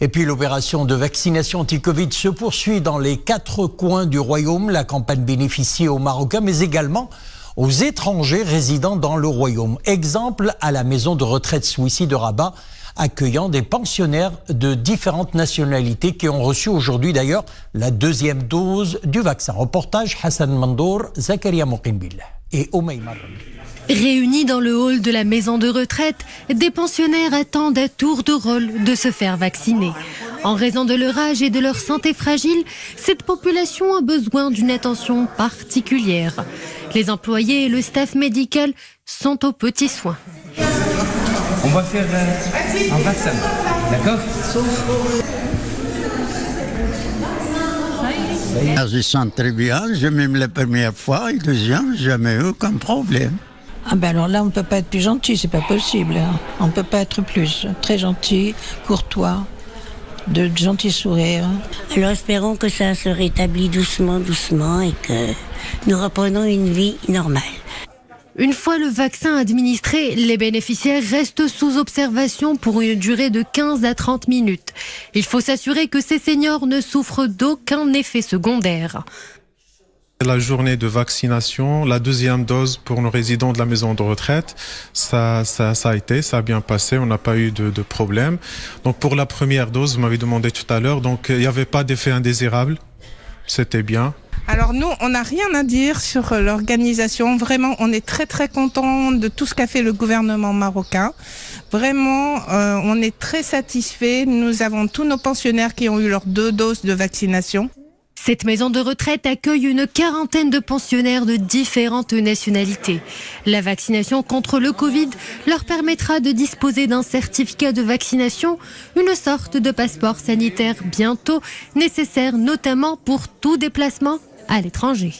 Et puis l'opération de vaccination anti-Covid se poursuit dans les 4 coins du royaume. La campagne bénéficie aux Marocains, mais également aux étrangers résidant dans le royaume. Exemple à la maison de retraite Swissi de Rabat, accueillant des pensionnaires de différentes nationalités qui ont reçu aujourd'hui d'ailleurs la 2e dose du vaccin. Reportage Hassan Mandour, Zakaria Mouqimbil et Omeymar. Réunis dans le hall de la maison de retraite, des pensionnaires attendent à tour de rôle de se faire vacciner. En raison de leur âge et de leur santé fragile, cette population a besoin d'une attention particulière. Les employés et le staff médical sont aux petits soins. On va faire un vaccin, d'accord? Je sens très bien, j'ai même la première fois et deuxième, jamais eu aucun problème. Ah ben alors là, on ne peut pas être plus gentil, c'est pas possible. Hein. On ne peut pas être plus. Très gentil, courtois, de gentils sourires. Alors espérons que ça se rétablit doucement et que nous reprenons une vie normale. Une fois le vaccin administré, les bénéficiaires restent sous observation pour une durée de 15 à 30 minutes. Il faut s'assurer que ces seniors ne souffrent d'aucun effet secondaire. La journée de vaccination, la 2e dose pour nos résidents de la maison de retraite, ça a bien passé, on n'a pas eu de problème. Donc pour la première dose, vous m'avez demandé tout à l'heure, donc il n'y avait pas d'effet indésirable, c'était bien. Alors nous, on n'a rien à dire sur l'organisation. Vraiment, on est très très contents de tout ce qu'a fait le gouvernement marocain. Vraiment, on est très satisfaits. Nous avons tous nos pensionnaires qui ont eu leurs 2 doses de vaccination. Cette maison de retraite accueille une 40aine de pensionnaires de différentes nationalités. La vaccination contre le Covid leur permettra de disposer d'un certificat de vaccination, une sorte de passeport sanitaire bientôt, nécessaire notamment pour tout déplacement à l'étranger.